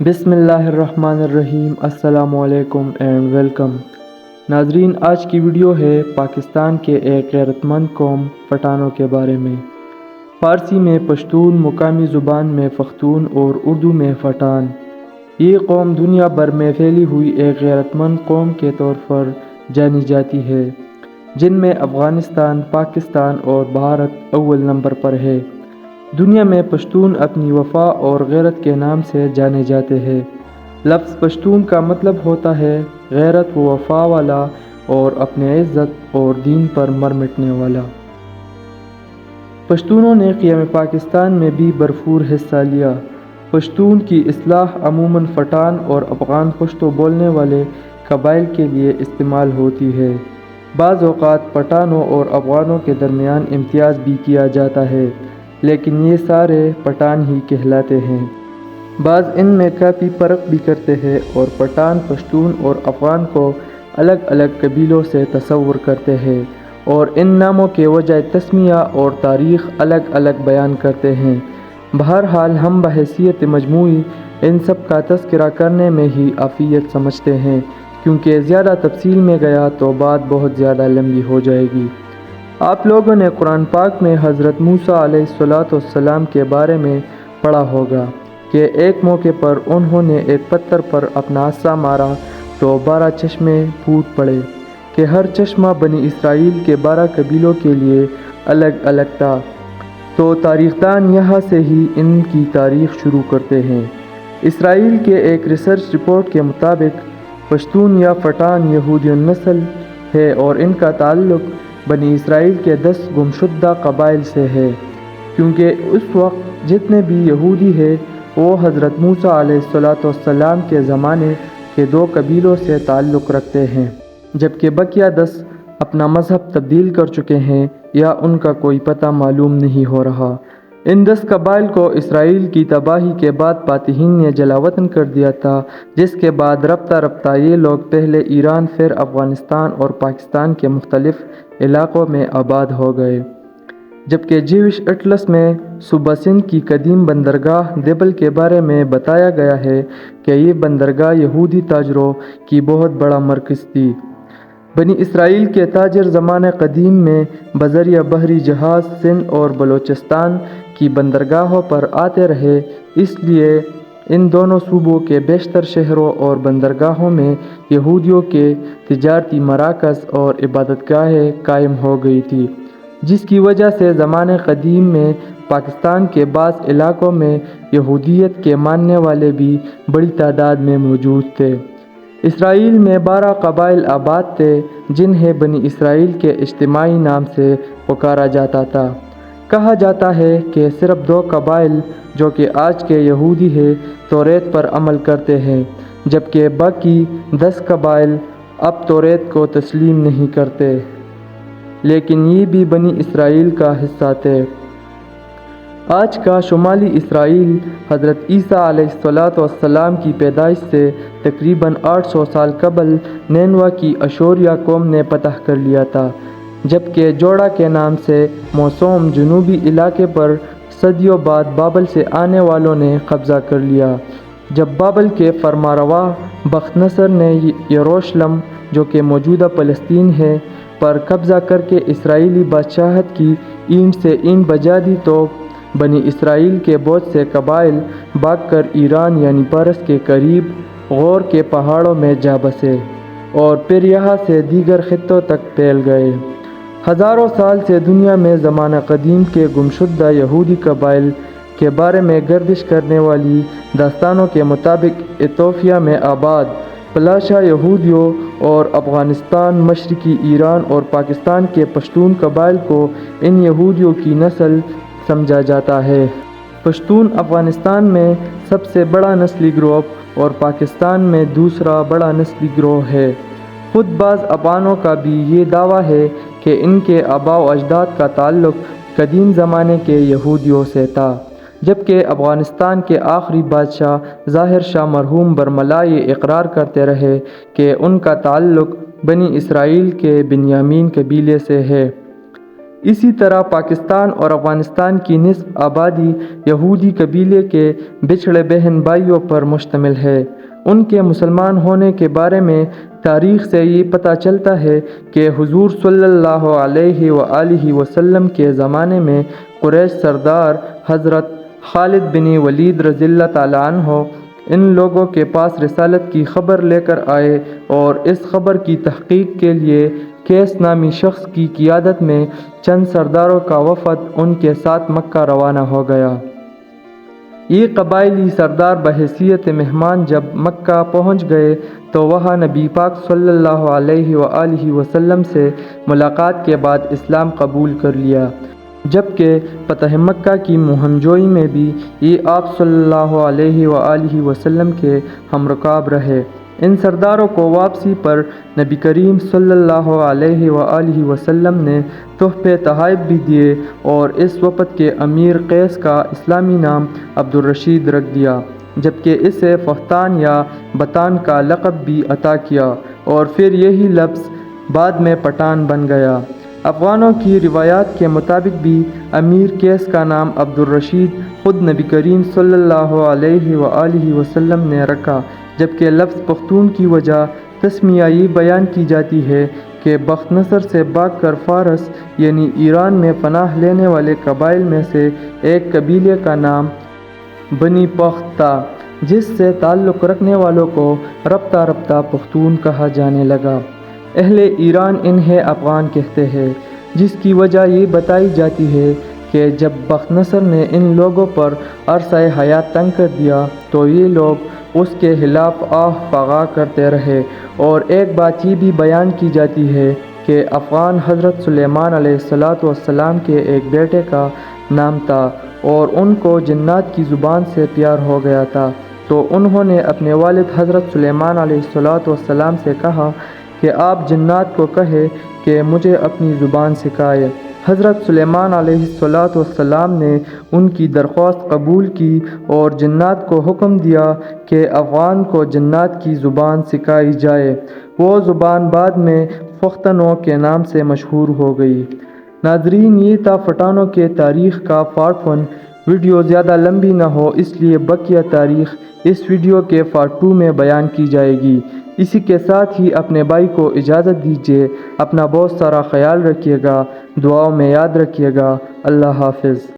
بسم اللہ الرحمن الرحیم۔ السلام علیکم اینڈ ویلکم۔ ناظرین، آج کی ویڈیو ہے پاکستان کے ایک غیرت مند قوم پٹھانوں کے بارے میں۔ فارسی میں پشتون، مقامی زبان میں پختون اور اردو میں پٹھان۔ یہ قوم دنیا بھر میں پھیلی ہوئی ایک غیرت مند قوم کے طور پر جانی جاتی ہے، جن میں افغانستان، پاکستان اور بھارت اول نمبر پر ہے۔ دنیا میں پشتون اپنی وفا اور غیرت کے نام سے جانے جاتے ہیں۔ لفظ پشتون کا مطلب ہوتا ہے غیرت و وفا والا اور اپنے عزت اور دین پر مر مٹنے والا۔ پشتونوں نے قیام پاکستان میں بھی بھرپور حصہ لیا۔ پشتون کی اصطلاح عموماً پٹھان اور افغان پشتو بولنے والے قبائل کے لیے استعمال ہوتی ہے۔ بعض اوقات پٹھانوں اور افغانوں کے درمیان امتیاز بھی کیا جاتا ہے، لیکن یہ سارے پٹھان ہی کہلاتے ہیں۔ بعض ان میں کافی فرق بھی کرتے ہیں اور پٹھان پشتون اور افغان کو الگ الگ قبیلوں سے تصور کرتے ہیں اور ان ناموں کے وجہ تسمیہ اور تاریخ الگ الگ بیان کرتے ہیں۔ بہرحال ہم بحیثیت مجموعی ان سب کا تذکرہ کرنے میں ہی عافیت سمجھتے ہیں، کیونکہ زیادہ تفصیل میں گیا تو بات بہت زیادہ لمبی ہو جائے گی۔ آپ لوگوں نے قرآن پاک میں حضرت موسیٰ علیہ السلام کے بارے میں پڑھا ہوگا کہ ایک موقع پر انہوں نے ایک پتھر پر اپنا عصا مارا تو 12 چشمے پھوٹ پڑے کہ ہر چشمہ بنی اسرائیل کے 12 قبیلوں کے لیے الگ الگ تھا۔ تو تاریخ دان یہاں سے ہی ان کی تاریخ شروع کرتے ہیں۔ اسرائیل کے ایک ریسرچ رپورٹ کے مطابق پشتون یا پٹھان یہودی النسل ہے اور ان کا تعلق بنی اسرائیل کے 10 گمشدہ قبائل سے ہے، کیونکہ اس وقت جتنے بھی یہودی ہیں وہ حضرت موسیٰ علیہ السلام کے زمانے کے 2 قبیلوں سے تعلق رکھتے ہیں، جبکہ بقیہ 10 اپنا مذہب تبدیل کر چکے ہیں یا ان کا کوئی پتہ معلوم نہیں ہو رہا۔ ان 10 قبائل کو اسرائیل کی تباہی کے بعد فاتحین نے جلا وطن کر دیا تھا، جس کے بعد رفتہ رفتہ یہ لوگ پہلے ایران، پھر افغانستان اور پاکستان کے مختلف علاقوں میں آباد ہو گئے۔ جبکہ جیوش اٹلس میں صوبہ سندھ کی قدیم بندرگاہ دیبل کے بارے میں بتایا گیا ہے کہ یہ بندرگاہ یہودی تاجروں کی بہت بڑا مرکز تھی۔ بنی اسرائیل کے تاجر زمانہ قدیم میں بذریعہ بحری جہاز سندھ اور بلوچستان کی بندرگاہوں پر آتے رہے، اس لیے ان دونوں صوبوں کے بیشتر شہروں اور بندرگاہوں میں یہودیوں کے تجارتی مراکز اور عبادت گاہیں قائم ہو گئی تھی، جس کی وجہ سے زمانہ قدیم میں پاکستان کے بعض علاقوں میں یہودیت کے ماننے والے بھی بڑی تعداد میں موجود تھے۔ اسرائیل میں 12 قبائل آباد تھے، جنہیں بنی اسرائیل کے اجتماعی نام سے پکارا جاتا تھا۔ کہا جاتا ہے کہ صرف 2 قبائل جو کہ آج کے یہودی ہیں توریت پر عمل کرتے ہیں، جبکہ باقی 10 قبائل اب توریت کو تسلیم نہیں کرتے، لیکن یہ بھی بنی اسرائیل کا حصہ تھے۔ آج کا شمالی اسرائیل حضرت عیسیٰ علیہ السلام کی پیدائش سے تقریباً 800 سال قبل نینوا کی اشوریہ قوم نے فتح کر لیا تھا، جبکہ جوڑا کے نام سے موسوم جنوبی علاقے پر صدیوں بعد بابل سے آنے والوں نے قبضہ کر لیا۔ جب بابل کے فرمانروا بخت نصر نے یروشلم، جو کہ موجودہ فلسطین ہے، پر قبضہ کر کے اسرائیلی بادشاہت کی اینٹ سے اینٹ بجا دی تو بنی اسرائیل کے بہت سے قبائل بھاگ کر ایران یعنی پارس کے قریب غور کے پہاڑوں میں جا بسے اور پھر یہاں سے دیگر خطوں تک پھیل گئے۔ ہزاروں سال سے دنیا میں زمانہ قدیم کے گمشدہ یہودی قبائل کے بارے میں گردش کرنے والی داستانوں کے مطابق ایتھوپیا میں آباد پلاشا یہودیوں اور افغانستان، مشرقی ایران اور پاکستان کے پشتون قبائل کو ان یہودیوں کی نسل سمجھا جاتا ہے۔ پشتون افغانستان میں سب سے بڑا نسلی گروپ اور پاکستان میں دوسرا بڑا نسلی گروہ ہے۔ خود بعض افغانوں کا بھی یہ دعویٰ ہے کہ ان کے آباء و اجداد کا تعلق قدیم زمانے کے یہودیوں سے تھا، جبکہ افغانستان کے آخری بادشاہ ظاہر شاہ مرحوم برملا یہ اقرار کرتے رہے کہ ان کا تعلق بنی اسرائیل کے بنیامین قبیلے سے ہے۔ اسی طرح پاکستان اور افغانستان کی نصف آبادی یہودی قبیلے کے بچھڑے بہن بھائیوں پر مشتمل ہے۔ ان کے مسلمان ہونے کے بارے میں تاریخ سے یہ پتہ چلتا ہے کہ حضور صلی اللہ علیہ وآلہ وسلم کے زمانے میں قریش سردار حضرت خالد بن ولید رضی اللہ تعالیٰ عنہ ان لوگوں کے پاس رسالت کی خبر لے کر آئے اور اس خبر کی تحقیق کے لیے قیس نامی شخص کی قیادت میں چند سرداروں کا وفد ان کے ساتھ مکہ روانہ ہو گیا۔ یہ قبائلی سردار بحیثیت مہمان جب مکہ پہنچ گئے تو وہاں نبی پاک صلی اللہ علیہ وآلہ وسلم سے ملاقات کے بعد اسلام قبول کر لیا، جبکہ فتح مکہ کی مہم جوئی میں بھی یہ آپ صلی اللہ علیہ وآلہ وسلم کے ہم رکاب رہے۔ ان سرداروں کو واپسی پر نبی کریم صلی اللہ علیہ وآلہ وسلم نے تحفے تحائف بھی دیے اور اس وفد کے امیر قیس کا اسلامی نام عبدالرشید رکھ دیا، جبکہ اسے فختان یا بتان کا لقب بھی عطا کیا اور پھر یہی لفظ بعد میں پٹھان بن گیا۔ افغانوں کی روایات کے مطابق بھی امیر قیس کا نام عبدالرشید خود نبی کریم صلی اللہ علیہ وآلہ وسلم نے رکھا، جبکہ لفظ پختون کی وجہ تسمیہ یہ بیان کی جاتی ہے کہ بخت نصر سے بھاگ کر فارس یعنی ایران میں پناہ لینے والے قبائل میں سے ایک قبیلے کا نام بنی پخت تھا، جس سے تعلق رکھنے والوں کو ربطہ ربطہ پختون کہا جانے لگا۔ اہل ایران انہیں افغان کہتے ہیں، جس کی وجہ یہ بتائی جاتی ہے کہ جب بخت نصر نے ان لوگوں پر عرصہ حیات تنگ کر دیا تو یہ لوگ اس کے خلاف آہ فغاں کرتے رہے، اور ایک بات یہ بھی بیان کی جاتی ہے کہ افغان حضرت سلیمان علیہ السلام کے ایک بیٹے کا نام تھا اور ان کو جنات کی زبان سے پیار ہو گیا تھا، تو انہوں نے اپنے والد حضرت سلیمان علیہ السلام سے کہا کہ آپ جنات کو کہیں کہ مجھے اپنی زبان سکھائے۔ حضرت سلیمان علیہ السلام نے ان کی درخواست قبول کی اور جنات کو حکم دیا کہ افغان کو جنات کی زبان سکھائی جائے۔ وہ زبان بعد میں پختونوں کے نام سے مشہور ہو گئی۔ ناظرین، یہ تھا پٹھانوں کے تاریخ کا پارٹ 1۔ ویڈیو زیادہ لمبی نہ ہو اس لیے بقیہ تاریخ اس ویڈیو کے پارٹ 2 میں بیان کی جائے گی۔ اسی کے ساتھ ہی اپنے بھائی کو اجازت دیجیے۔ اپنا بہت سارا خیال رکھیے گا، دعاؤں میں یاد رکھیے گا۔ اللہ حافظ۔